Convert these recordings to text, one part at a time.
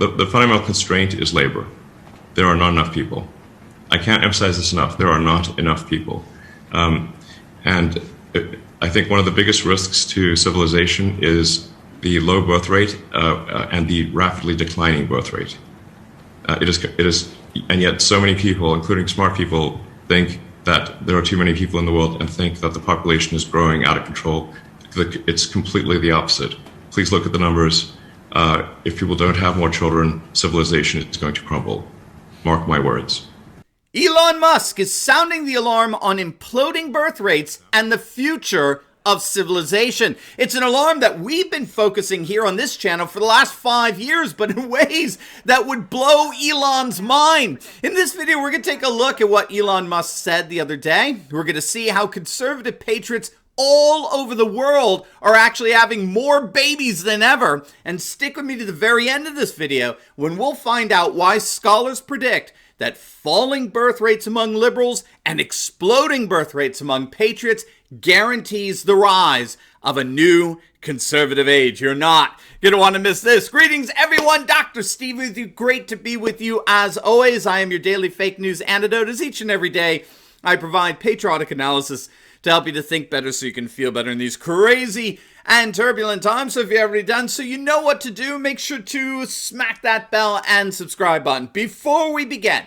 The fundamental constraint is labor. There are not enough people. I can't emphasize this enough. There are not enough people. And I think one of the biggest risks to civilization is the low birth rate and the rapidly declining birth rate. It is, and yet so many people, including smart people, think that there are too many people in the world and think that the population is growing out of control. It's completely the opposite. Please look at the numbers. If people don't have more children, civilization is going to crumble. Mark my words. Elon Musk is sounding the alarm on imploding birth rates and the future of civilization. It's an alarm that we've been focusing here on this channel for the last 5 years, but in ways that would blow Elon's mind. In this video, we're going to take a look at what Elon Musk said the other day. We're going to see how conservative patriots all over the world are actually having more babies than ever. And stick with me to the very end of this video when we'll find out why scholars predict that falling birth rates among liberals and exploding birth rates among patriots guarantees the rise of a new conservative age. You're not going to want to miss this. Greetings, everyone. Dr. Steve with you. Great to be with you. As always, I am your daily fake news antidote. As each and every day, I provide patriotic analysis to help you to think better so you can feel better in these crazy and turbulent times. So if you've already done so, you know what to do. Make sure to smack that bell and subscribe button. Before we begin,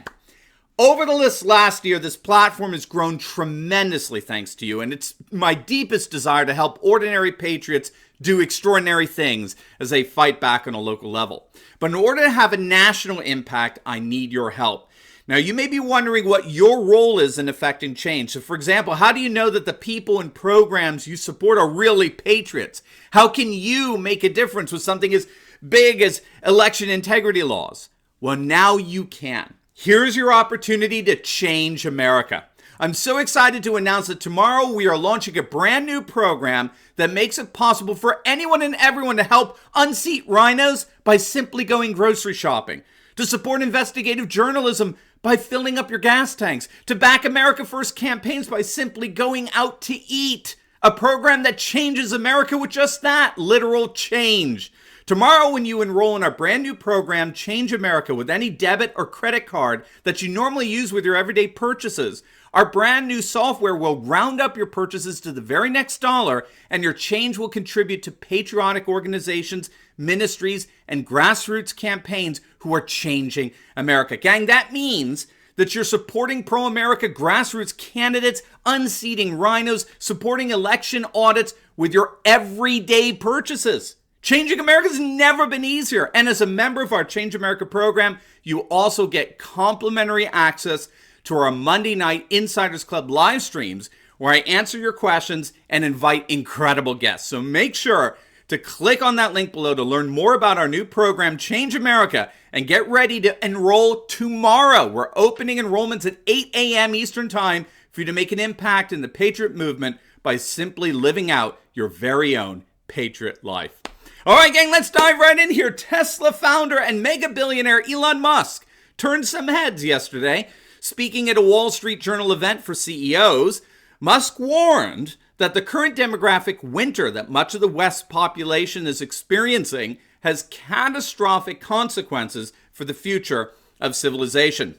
over the last year, this platform has grown tremendously thanks to you, and it's my deepest desire to help ordinary patriots do extraordinary things as they fight back on a local level. But in order to have a national impact, I need your help. Now, you may be wondering what your role is in affecting change. So, for example, how do you know that the people and programs you support are really patriots? How can you make a difference with something as big as election integrity laws? Well, now you can. Here's your opportunity to change America. I'm so excited to announce that tomorrow we are launching a brand new program that makes it possible for anyone and everyone to help unseat rhinos by simply going grocery shopping, to support investigative journalism by filling up your gas tanks, to back America First campaigns by simply going out to eat. A program that changes America with just that, literal change. Tomorrow, when you enroll in our brand new program, Change America, with any debit or credit card that you normally use with your everyday purchases, our brand new software will round up your purchases to the very next dollar, and your change will contribute to patriotic organizations, ministries, and grassroots campaigns who are changing America. Gang, that means that you're supporting pro-America grassroots candidates, unseating rhinos, supporting election audits with your everyday purchases. Changing America's never been easier. And as a member of our Change America program, you also get complimentary access to our Monday night Insiders Club live streams, where I answer your questions and invite incredible guests. So make sure to click on that link below to learn more about our new program, Change America, and get ready to enroll tomorrow. We're opening enrollments at 8 a.m. Eastern Time for you to make an impact in the Patriot movement by simply living out your very own Patriot life. All right, gang, let's dive right in here. Tesla founder and mega billionaire Elon Musk turned some heads yesterday. Speaking at a Wall Street Journal event for CEOs, Musk warned that the current demographic winter that much of the West population is experiencing has catastrophic consequences for the future of civilization,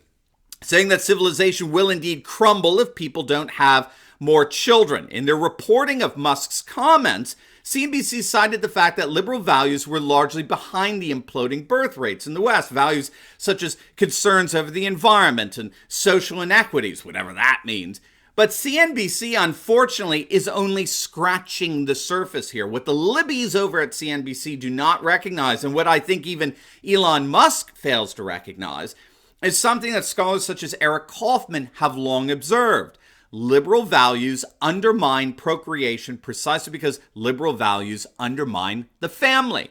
saying that civilization will indeed crumble if people don't have more children. In their reporting of Musk's comments, CNBC cited the fact that liberal values were largely behind the imploding birth rates in the West, values such as concerns over the environment and social inequities, whatever that means. But CNBC, unfortunately, is only scratching the surface here. What the libbies over at CNBC do not recognize, and what I think even Elon Musk fails to recognize, is something that scholars such as Eric Kaufman have long observed. Liberal values undermine procreation precisely because liberal values undermine the family.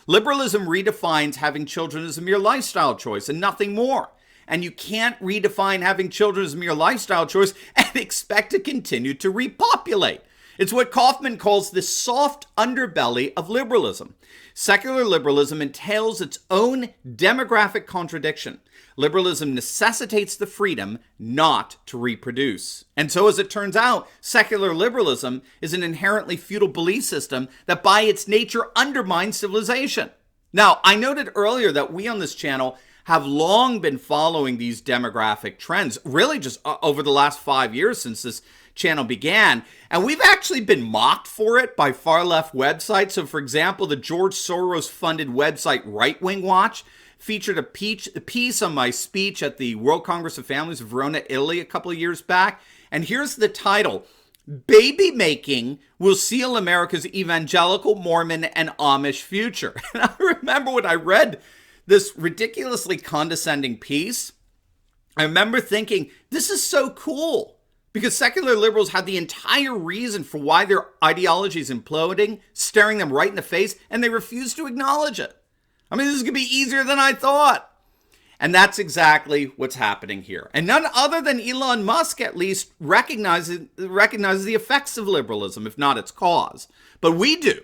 Liberalism redefines having children as a mere lifestyle choice and nothing more. And you can't redefine having children as a mere lifestyle choice and expect to continue to repopulate. It's what Kaufman calls the soft underbelly of liberalism. Secular liberalism entails its own demographic contradiction. Liberalism necessitates the freedom not to reproduce. And so, as it turns out, secular liberalism is an inherently feudal belief system that by its nature undermines civilization. Now, I noted earlier that we on this channel have long been following these demographic trends, really just over the last 5 years since this channel began. And we've actually been mocked for it by far-left websites. So, for example, the George Soros-funded website Right Wing Watch featured a piece on my speech at the World Congress of Families of Verona, Italy a couple of years back. And here's the title: Baby Making Will Seal America's Evangelical, Mormon, and Amish Future. And I remember when I read this ridiculously condescending piece, I remember thinking, this is so cool. Because secular liberals had the entire reason for why their ideology is imploding, staring them right in the face, and they refuse to acknowledge it. I mean, this is going to be easier than I thought. And that's exactly what's happening here. And none other than Elon Musk, at least, recognizes the effects of liberalism, if not its cause. But we do.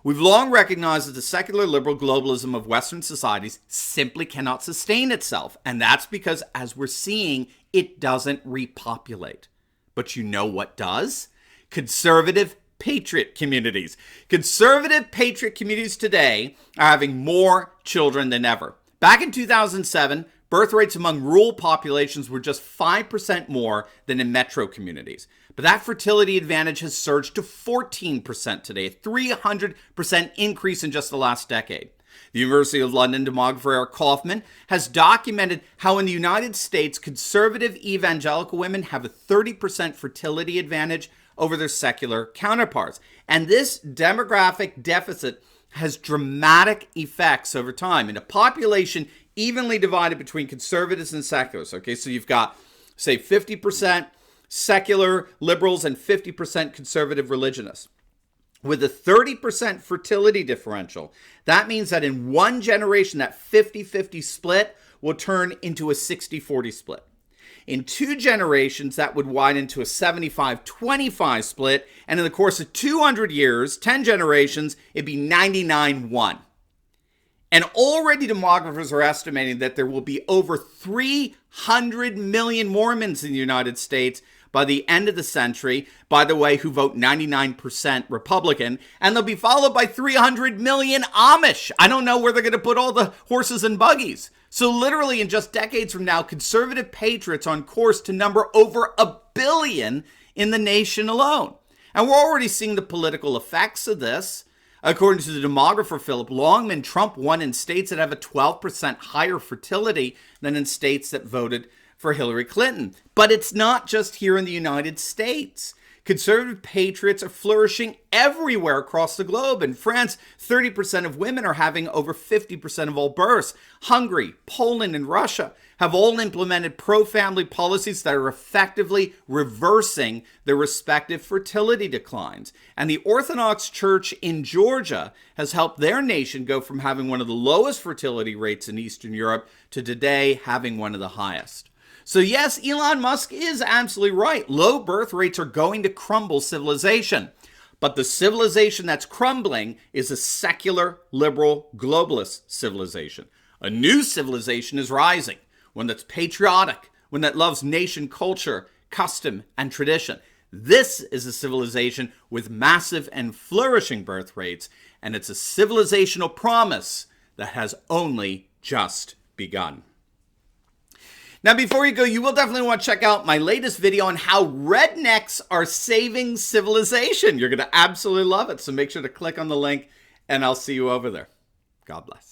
We've long recognized that the secular liberal globalism of Western societies simply cannot sustain itself. And that's because, as we're seeing, it doesn't repopulate. But you know what does? Conservative patriot communities. Conservative patriot communities today are having more children than ever. Back in 2007, birth rates among rural populations were just 5% more than in metro communities. But that fertility advantage has surged to 14% today, a 300% increase in just the last decade. The University of London demographer Eric Kaufman has documented how in the United States, conservative evangelical women have a 30% fertility advantage over their secular counterparts. And this demographic deficit has dramatic effects over time in a population evenly divided between conservatives and seculars. Okay, so you've got, say, 50% secular liberals and 50% conservative religionists. With a 30% fertility differential, that means that in one generation, that 50-50 split will turn into a 60-40 split. In 2 generations, that would widen to a 75-25 split. And in the course of 200 years, 10 generations, it'd be 99-1. And already demographers are estimating that there will be over 300 million Mormons in the United States by the end of the century, by the way, who vote 99% Republican, and they'll be followed by 300 million Amish. I don't know where they're going to put all the horses and buggies. So literally in just decades from now, conservative patriots on course to number over 1 billion in the nation alone. And we're already seeing the political effects of this. According to the demographer Philip Longman, Trump won in states that have a 12% higher fertility than in states that voted for Hillary Clinton. But it's not just here in the United States. Conservative patriots are flourishing everywhere across the globe. In France, 30% of women are having over 50% of all births. Hungary, Poland, and Russia have all implemented pro-family policies that are effectively reversing their respective fertility declines. And the Orthodox Church in Georgia has helped their nation go from having one of the lowest fertility rates in Eastern Europe to today having one of the highest. So yes, Elon Musk is absolutely right. Low birth rates are going to crumble civilization. But the civilization that's crumbling is a secular, liberal, globalist civilization. A new civilization is rising, one that's patriotic, one that loves nation culture, custom, and tradition. This is a civilization with massive and flourishing birth rates, and it's a civilizational promise that has only just begun. Now, before you go, you will definitely want to check out my latest video on how rednecks are saving civilization. You're going to absolutely love it. So make sure to click on the link, and I'll see you over there. God bless.